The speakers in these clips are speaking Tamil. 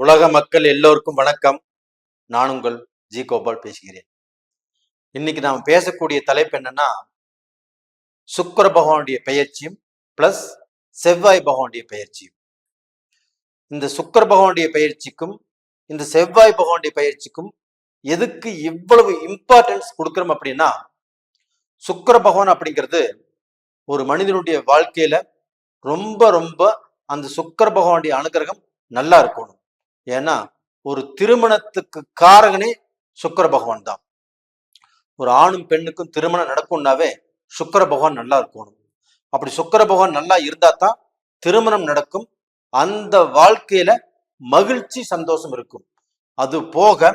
உலக மக்கள் எல்லோருக்கும் வணக்கம். நான் உங்கள் ஜி கோபால் பேசுகிறேன். இன்னைக்கு நாம் பேசக்கூடிய தலைப்பு என்னன்னா, சுக்கிர பகவானுடைய பெயர்ச்சியும் பிளஸ் செவ்வாய் பகவானுடைய பெயர்ச்சியும். இந்த சுக்கிர பகவானுடைய பெயர்ச்சிக்கும் இந்த செவ்வாய் பகவானுடைய பெயர்ச்சிக்கும் எதுக்கு இவ்வளவு இம்பார்ட்டன்ஸ் கொடுக்குறோம் அப்படின்னா, சுக்கிர பகவான் அப்படிங்கிறது ஒரு மனிதனுடைய வாழ்க்கையில ரொம்ப ரொம்ப அந்த சுக்கிர பகவானுடைய அனுகிரகம் நல்லா இருக்கணும். ஏன்னா ஒரு திருமணத்துக்கு காரகனே சுக்கிர பகவான் தான். ஒரு ஆணும் பெண்ணுக்கும் திருமணம் நடக்கும்னாவே சுக்கிர பகவான் நல்லா இருக்கணும். அப்படி சுக்கிர பகவான் நல்லா இருந்தா தான் திருமணம் நடக்கும். அந்த வாழ்க்கையில மகிழ்ச்சி சந்தோஷம் இருக்கும். அது போக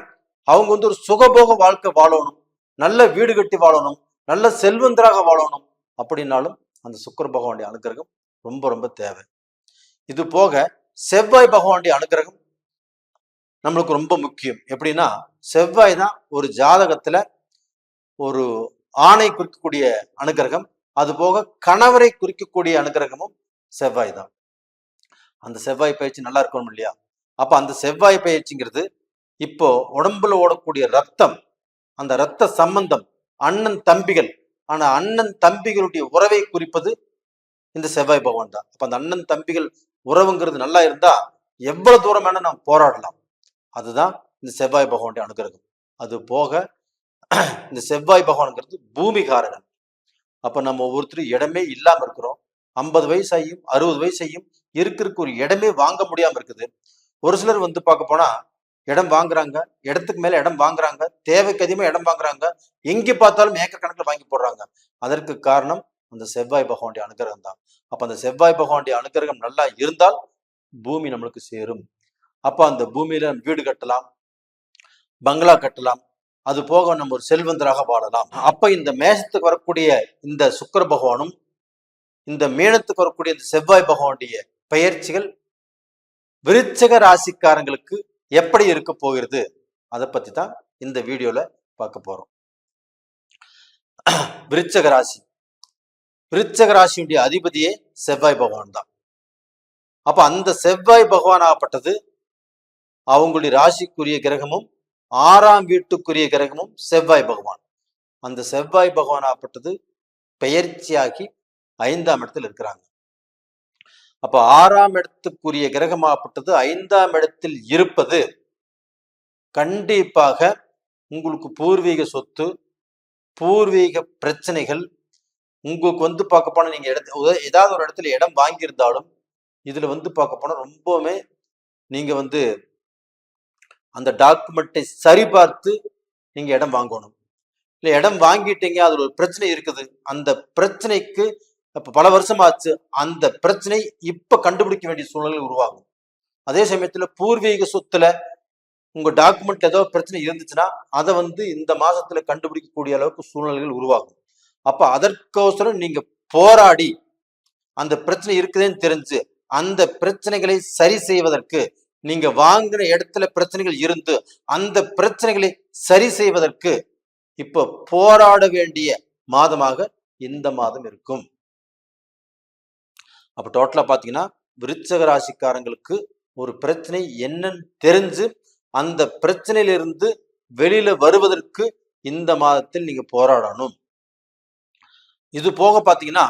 அவங்க ஒரு சுகபோக வாழ்க்கை வாழணும், நல்ல வீடு கட்டி வாழணும், நல்ல செல்வந்தராக வாழணும். அப்படின்னாலும் அந்த சுக்கிர பகவானுடைய அனுகிரகம் ரொம்ப ரொம்ப தேவை. இது போக செவ்வாய் பகவானுடைய அனுகிரகம் நம்மளுக்கு ரொம்ப முக்கியம். எப்படின்னா, செவ்வாய் தான் ஒரு ஜாதகத்துல ஒரு ஆணை குறிக்கக்கூடிய அனுகிரகம், அது போக கணவரை குறிக்கக்கூடிய அனுகிரகமும் செவ்வாய் தான். அந்த செவ்வாய் பயிற்சி நல்லா இருக்கணும் இல்லையா? அப்ப அந்த செவ்வாய் பயிற்சிங்கிறது இப்போ உடம்புல ஓடக்கூடிய ரத்தம், அந்த ரத்த சம்பந்தம், அண்ணன் தம்பிகள், ஆனா அண்ணன் தம்பிகளுடைய உறவை குறிப்பது இந்த செவ்வாய் பகவான் தான். அப்ப அந்த அண்ணன் தம்பிகள் உறவுங்கிறது நல்லா இருந்தா எவ்வளவு தூரம் வேணா நாம் போராடலாம். அதுதான் இந்த செவ்வாய் பகவானுடைய அனுகிரகம். அது போக இந்த செவ்வாய் பகவான்ங்கிறது பூமிகாரகன். அப்ப நம்ம ஒவ்வொருத்தரும் இடமே இல்லாம இருக்கிறோம். 50 வயசாயும் 60 வயசையும் இருக்கிறதுக்கு ஒரு இடமே வாங்க முடியாம இருக்குது. ஒரு சிலர் பார்க்க போனா இடம் வாங்குறாங்க, இடத்துக்கு மேல இடம் வாங்குறாங்க, தேவைக்கு அதிகமா இடம் வாங்குறாங்க, எங்க பார்த்தாலும் ஏக்கர் கணக்கில் வாங்கி போடுறாங்க. அதற்கு காரணம் அந்த செவ்வாய் பகவானுடைய அனுகிரகம் தான். அப்ப அந்த செவ்வாய் பகவானுடைய அனுகிரகம் நல்லா இருந்தால் பூமி நம்மளுக்கு சேரும். அப்ப அந்த பூமியில வீடு கட்டலாம், பங்களா கட்டலாம், அது போக நம்ம ஒரு செல்வந்தராக வாழலாம். அப்ப இந்த மேஷத்துக்கு வரக்கூடிய இந்த சுக்கிர பகவானும் இந்த மீனத்துக்கு வரக்கூடிய இந்த செவ்வாய் பகவானுடைய பெயர்ச்சிகள் விருச்சிக ராசிக்காரங்களுக்கு எப்படி இருக்க போகிறது, அதை பத்தி தான் இந்த வீடியோல பார்க்க போறோம். விருச்சிக ராசி, விருச்சிக ராசியுடைய அதிபதியே செவ்வாய் பகவான் தான். அப்ப அந்த செவ்வாய் பகவான் ஆகப்பட்டது அவங்களுடைய ராசிக்குரிய கிரகமும் 6ஆம் வீட்டுக்குரிய கிரகமும் செவ்வாய் பகவான். அந்த செவ்வாய் பகவான் ஆகப்பட்டது பெயர்ச்சியாகி 5ஆம் இடத்தில் இருக்கிறாங்க. அப்ப 6ஆம் இடத்துக்குரிய கிரகமாகப்பட்டது 5ஆம் இடத்தில் இருப்பது கண்டிப்பாக உங்களுக்கு பூர்வீக சொத்து, பூர்வீக பிரச்சனைகள், உங்களுக்கு பார்க்க போனா நீங்க ஏதாவது ஒரு இடத்துல இடம் வாங்கியிருந்தாலும் இதுல பார்க்க போனா ரொம்பவுமே நீங்க அந்த டாக்குமெண்ட்டை சரிபார்த்து நீங்க இடம் வாங்கணும். இல்லை இடம் வாங்கிட்டீங்க, அதுல ஒரு பிரச்சனை இருக்குது, அந்த பிரச்சனைக்கு இப்ப பல வருஷம் ஆச்சு, அந்த பிரச்சனை இப்ப கண்டுபிடிக்க வேண்டிய சூழ்நிலை உருவாகும். அதே சமயத்துல பூர்வீக சொத்துல உங்க டாக்குமெண்ட் ஏதோ பிரச்சனை இருந்துச்சுன்னா அதை இந்த மாசத்துல கண்டுபிடிக்கக்கூடிய அளவுக்கு சூழ்நிலைகள் உருவாகும். அப்ப அதற்கோசரம் நீங்க போராடி அந்த பிரச்சனை இருக்குதுன்னு தெரிஞ்சு அந்த பிரச்சனைகளை சரி செய்வதற்கு, நீங்க வாங்கின இடத்துல பிரச்சனைகள் இருந்து அந்த பிரச்சனைகளை சரி செய்வதற்கு இப்ப போராட வேண்டிய மாதமாக இந்த மாதம் இருக்கும். அப்ப டோட்டலா பாத்தீங்கன்னா விருச்சிக ராசிக்காரங்களுக்கு ஒரு பிரச்சனை என்னன்னு தெரிஞ்சு அந்த பிரச்சனையிலிருந்து வெளியில வருவதற்கு இந்த மாதத்தில் நீங்க போராடணும். இது போக பாத்தீங்கன்னா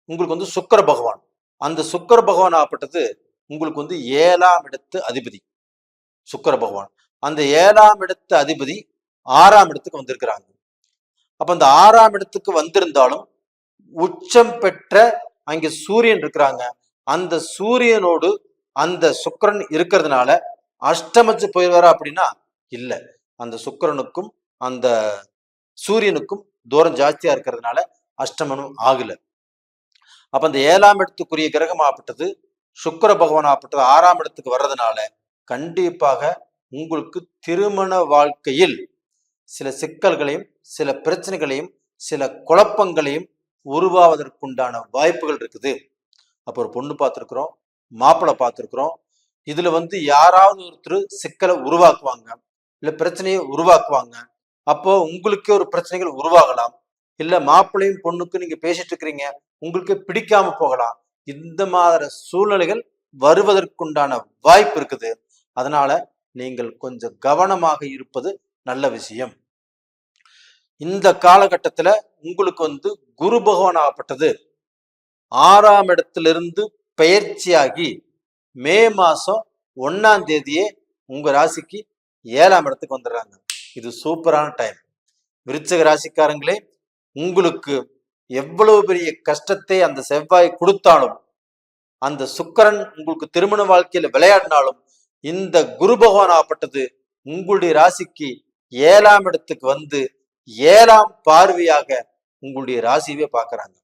உங்களுக்கு சுக்கிர பகவான், அந்த சுக்கிர பகவான் ஆகப்பட்டது உங்களுக்கு 7ஆம் இடத்து அதிபதி சுக்கிர பகவான். அந்த 7ஆம் இடத்து அதிபதி 6ஆம் இடத்துக்கு வந்திருக்கிறாங்க. அப்ப அந்த 6ஆம் இடத்துக்கு வந்திருந்தாலும் உச்சம் பெற்ற அங்க சூரியன் இருக்கிறாங்க. அந்த சூரியனோடு அந்த சுக்கிரன் இருக்கிறதுனால அஷ்டமச்சு போயிடுவாரா அப்படின்னா இல்ல, அந்த சுக்கிரனுக்கும் அந்த சூரியனுக்கும் தூரம் ஜாஸ்தியா இருக்கிறதுனால அஷ்டமனும் ஆகல. அப்ப அந்த 7ஆம் இடத்துக்குரிய கிரகம் ஆகப்பட்டது சுக்கிர பகவான் ஆகப்பட்டது 6ஆம் இடத்துக்கு வர்றதுனால கண்டிப்பாக உங்களுக்கு திருமண வாழ்க்கையில் சில சிக்கல்களையும் சில பிரச்சனைகளையும் சில குழப்பங்களையும் உருவாவதற்குண்டான வாய்ப்புகள் இருக்குது. அப்போ ஒரு பொண்ணு பார்த்துருக்குறோம், மாப்பிள்ளை பார்த்துருக்குறோம், இதுல யாராவது ஒருத்தர் சிக்கலை உருவாக்குவாங்க, இல்ல பிரச்சனையை உருவாக்குவாங்க. அப்போ உங்களுக்கே ஒரு பிரச்சனைகள் உருவாகலாம். இல்ல மாப்பிள்ளையும் பொண்ணுக்கும் நீங்க பேசிட்டு இருக்கிறீங்க, உங்களுக்கு பிடிக்காம போகலாம். இந்த மாதிரி சூழ்நிலைகள் வருவதற்குண்டான வாய்ப்பு இருக்குது. அதனால நீங்கள் கொஞ்சம் கவனமாக இருப்பது நல்ல விஷயம். இந்த காலகட்டத்துல உங்களுக்கு குரு பகவான் ஆகப்பட்டது 6ஆம் இடத்திலிருந்து பெயர்ச்சியாகி மே மாசம் 1ஆம் தேதியே உங்க ராசிக்கு 7ஆம் இடத்துக்கு வந்துடுறாங்க. இது சூப்பரான டைம். விருச்சிக ராசிக்காரங்களே, உங்களுக்கு எவ்வளவு பெரிய கஷ்டத்தை அந்த செவ்வாய் கொடுத்தாலும், அந்த சுக்கிரன் உங்களுக்கு திருமண வாழ்க்கையில விளையாடினாலும், இந்த குரு பகவான் ஆகப்பட்டது உங்களுடைய ராசிக்கு 7ஆம் இடத்துக்கு வந்து 7ஆம் பார்வையாக உங்களுடைய ராசியவே பார்க்கறாங்க.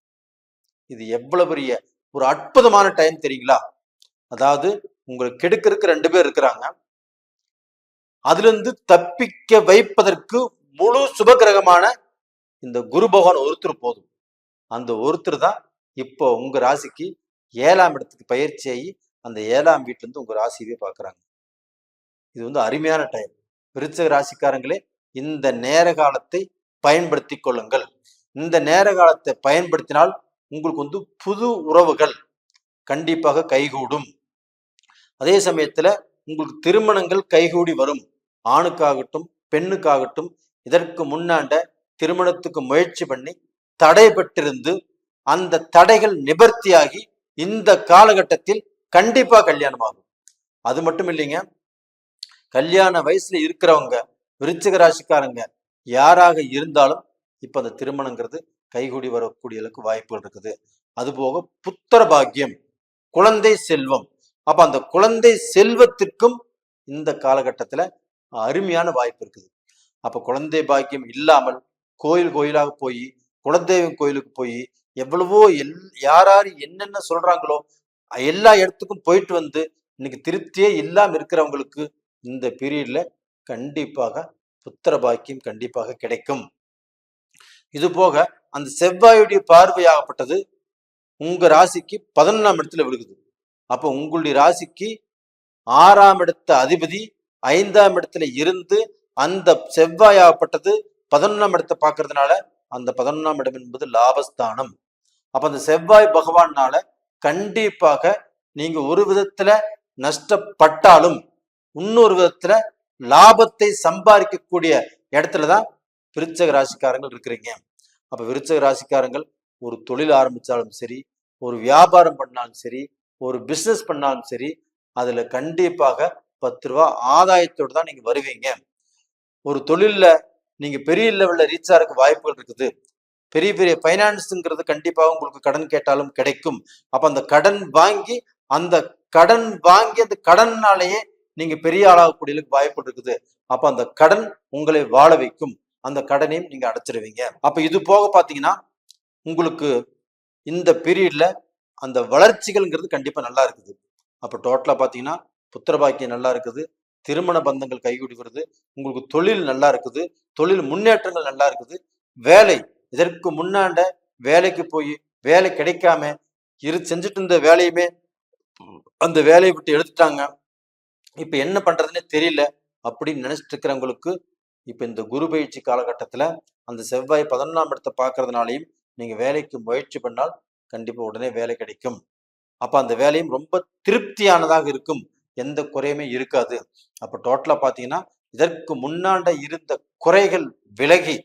இது எவ்வளவு பெரிய ஒரு அற்புதமான டைம் தெரியுங்களா? அதாவது உங்களுக்கு கெடுக்கிறதுக்கு 2 பேர் இருக்கிறாங்க. அதுல இருந்து தப்பிக்க வைப்பதற்கு முழு சுபகிரகமான இந்த குரு பகவான் ஒருத்தர் போதும். அந்த ஒருத்தர் தான் இப்போ உங்க ராசிக்கு 7ஆம் இடத்துக்கு பயிற்சியாகி அந்த 7ஆம் வீட்டுல இருந்து உங்க ராசியவே பார்க்கறாங்க. இது அருமையான டைம். விருச்சிக ராசிக்காரங்களே, இந்த நேர காலத்தை பயன்படுத்தி கொள்ளுங்கள். இந்த நேர காலத்தை பயன்படுத்தினால் உங்களுக்கு புது உறவுகள் கண்டிப்பாக கைகூடும். அதே சமயத்துல உங்களுக்கு திருமணங்கள் கைகூடி வரும். ஆணுக்காகட்டும் பெண்ணுக்காகட்டும் இதற்கு முன்னாண்ட திருமணத்துக்கு முயற்சி பண்ணி தடை பெற்றிருந்து அந்த தடைகள் நிவர்த்தியாகி இந்த காலகட்டத்தில் கண்டிப்பா கல்யாணம் ஆகும். அது மட்டும் இல்லைங்க, கல்யாண வயசுல இருக்கிறவங்க விருச்சிக ராசிக்காரங்க யாராக இருந்தாலும் இப்ப அந்த திருமணங்கிறது கைகூடி வரக்கூடிய அளவுக்கு வாய்ப்புகள் இருக்குது. அதுபோக புத்திர பாக்கியம், குழந்தை செல்வம். அப்ப அந்த குழந்தை செல்வத்திற்கும் இந்த காலகட்டத்துல அருமையான வாய்ப்பு இருக்குது. அப்ப குழந்தை பாக்கியம் இல்லாமல் கோயிலாக போய் குலதெய்வம் கோயிலுக்கு போய் எவ்வளவோ யார் என்னென்ன சொல்றாங்களோ எல்லா இடத்துக்கும் போயிட்டு வந்து இன்னைக்கு திருப்தியே இல்லாம இருக்கிறவங்களுக்கு இந்த பீரியட்ல கண்டிப்பாக புத்திர பாக்கியம் கண்டிப்பாக கிடைக்கும். இது போக அந்த செவ்வாயுடைய பார்வையாகப்பட்டது உங்க ராசிக்கு 11ஆம் இடத்துல விழுகுது. அப்ப உங்களுடைய ராசிக்கு 6ஆம் இடத்த அதிபதி 5ஆம் இடத்துல இருந்து அந்த செவ்வாயாகப்பட்டது 11ஆம் இடத்தை பார்க்கறதுனால அந்த 11ஆம் இடம் என்பது லாபஸ்தானம். அப்ப அந்த செவ்வாய் பகவானால கண்டிப்பாக நீங்க ஒரு விதத்துல நஷ்டப்பட்டாலும் இன்னொரு விதத்துல லாபத்தை சம்பாதிக்கக்கூடிய இடத்துலதான் விருச்சிக ராசிக்காரங்கள் இருக்கிறீங்க. அப்ப விருச்சிக ராசிக்காரங்கள் ஒரு தொழில் ஆரம்பிச்சாலும் சரி, ஒரு வியாபாரம் பண்ணாலும் சரி, ஒரு பிசினஸ் பண்ணாலும் சரி, அதுல கண்டிப்பாக 10 ரூபா ஆதாயத்தோடு தான் நீங்க வருவீங்க. ஒரு தொழில்ல நீங்க பெரிய லெவல்ல ரீச் ஆகிறதுக்கு வாய்ப்புகள் இருக்குது. பெரிய பெரிய பைனான்ஸுங்கிறது கண்டிப்பாக உங்களுக்கு கடன் கேட்டாலும் கிடைக்கும். அப்ப அந்த கடன் வாங்கி அந்த கடன்னாலேயே நீங்க பெரிய ஆளாகக்கூடிய வாய்ப்பு இருக்குது. அப்ப அந்த கடன் உங்களை வாழ வைக்கும். அந்த கடனையும் நீங்க அடைச்சிருவீங்க. அப்ப இது போக பாத்தீங்கன்னா உங்களுக்கு இந்த பீரியட்ல அந்த வளர்ச்சிகள்ங்கிறது கண்டிப்பா நல்லா இருக்குது. அப்ப டோட்டலா பாத்தீங்கன்னா புத்திர பாக்கியம் நல்லா இருக்குது, திருமண பந்தங்கள் கைகூடி வருது, உங்களுக்கு தொழில் நல்லா இருக்குது, தொழில் முன்னேற்றங்கள் நல்லா இருக்குது, வேலை இதற்கு முன்னாண்ட வேலைக்கு போய் வேலை கிடைக்காம செஞ்சுட்டு இருந்த வேலையுமே அந்த வேலையை விட்டு எடுத்துட்டாங்க, இப்ப என்ன பண்றதுன்னு தெரியல அப்படின்னு நினைச்சிட்டு இருக்கிறவங்களுக்கு இப்ப இந்த குரு பயிற்சி காலகட்டத்துல அந்த செவ்வாய் 11ஆம் இடத்தை பார்க்கறதுனாலையும் நீங்க வேலைக்கு முயற்சி பண்ணால் கண்டிப்பா உடனே வேலை கிடைக்கும். அப்ப அந்த வேலையும் ரொம்ப திருப்தியானதாக இருக்கும், எந்த குறையுமே இருக்காது. அப்ப டோட்டலா பாத்தீங்கன்னா இதற்கு முன்னாண்ட இருந்த குறைகள் விலகி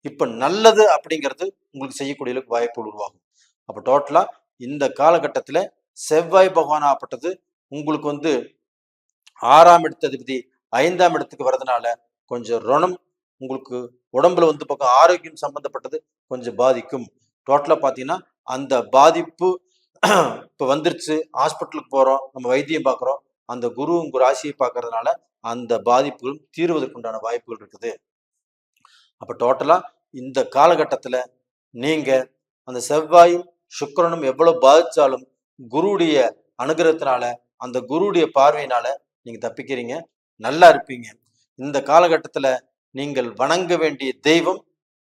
இப்ப நல்லது அப்படிங்கிறது உங்களுக்கு செய்யக்கூடிய வாய்ப்பு உருவாகும். அப்ப டோட்டலா இந்த காலகட்டத்துல செவ்வாய் பகவான் ஆகப்பட்டது உங்களுக்கு 6ஆம் இடத்து அதிபதி 5ஆம் இடத்துக்கு வர்றதுனால கொஞ்சம் ருணம் உங்களுக்கு உடம்புல பக்கம் ஆரோக்கியம் சம்பந்தப்பட்டது கொஞ்சம் பாதிக்கும். டோட்டலா பாத்தீங்கன்னா அந்த பாதிப்பு இப்ப வந்துருச்சு, ஹாஸ்பிட்டலுக்கு போறோம், நம்ம வைத்தியம் பார்க்குறோம், அந்த குரு உங்க ராசியை பார்க்கறதுனால அந்த பாதிப்புகளும் தீர்வதற்குண்டான வாய்ப்புகள் இருக்குது. அப்ப டோட்டலா இந்த காலகட்டத்துல நீங்க அந்த செவ்வாயும் சுக்கிரனும் எவ்வளவு பாதிச்சாலும் குருவுடைய அனுகிரகத்தினால அந்த குருவுடைய பார்வையினால நீங்க தப்பிக்கிறீங்க, நல்லா இருப்பீங்க. இந்த காலகட்டத்துல நீங்கள் வணங்க வேண்டிய தெய்வம்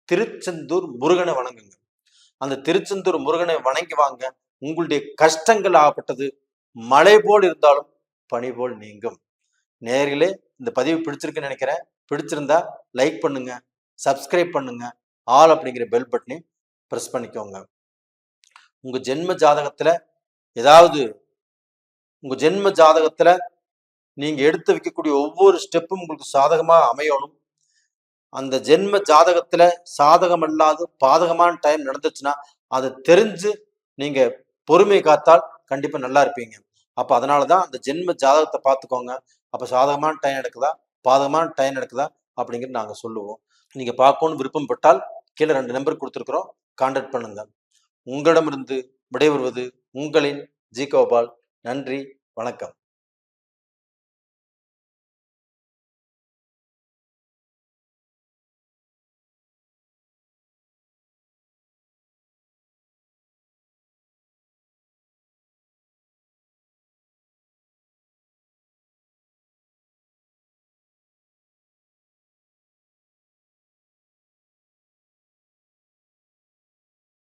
திருச்செந்தூர் முருகனை வணங்குங்க. அந்த திருச்செந்தூர் முருகனை வணங்கி வாங்க. உங்களுடைய கஷ்டங்கள் ஆகப்பட்டது மழை போல் இருந்தாலும் பனி போல் நீங்கும். நேயர்களே, இந்த பதிவு பிடிச்சிருக்குன்னு நினைக்கிறேன். பிடிச்சிருந்தா லைக் பண்ணுங்க, சப்ஸ்கிரைப் பண்ணுங்க, ஆல் அப்படிங்கிற பெல் பட்டனையும் பிரஸ் பண்ணிக்கோங்க. உங்க ஜென்ம ஜாதகத்துல நீங்க எடுத்து வைக்கக்கூடிய ஒவ்வொரு ஸ்டெப்பும் உங்களுக்கு சாதகமா அமையணும். அந்த ஜென்ம ஜாதகத்துல சாதகம் அல்லாது பாதகமான டைம் நடந்துச்சுன்னா அதை தெரிஞ்சு நீங்க பொறுமை காத்தால் கண்டிப்பா நல்லா இருப்பீங்க. அப்ப அதனாலதான் அந்த ஜென்ம ஜாதகத்தை பார்த்துக்கோங்க. அப்ப சாதகமான டைம் நடக்குதா பாதகமான டைம் நடக்குதா அப்படிங்கிறது நாங்க சொல்லுவோம். நீங்க பார்க்கணும்னு விருப்பம் பட்டால் கீழே 2 நம்பர் கொடுத்துருக்குறோம், கான்டாக்ட் பண்ணுங்க. உங்களிடமிருந்து விடைபெறுவது உங்களின் ஜி கோபால். நன்றி, வணக்கம்.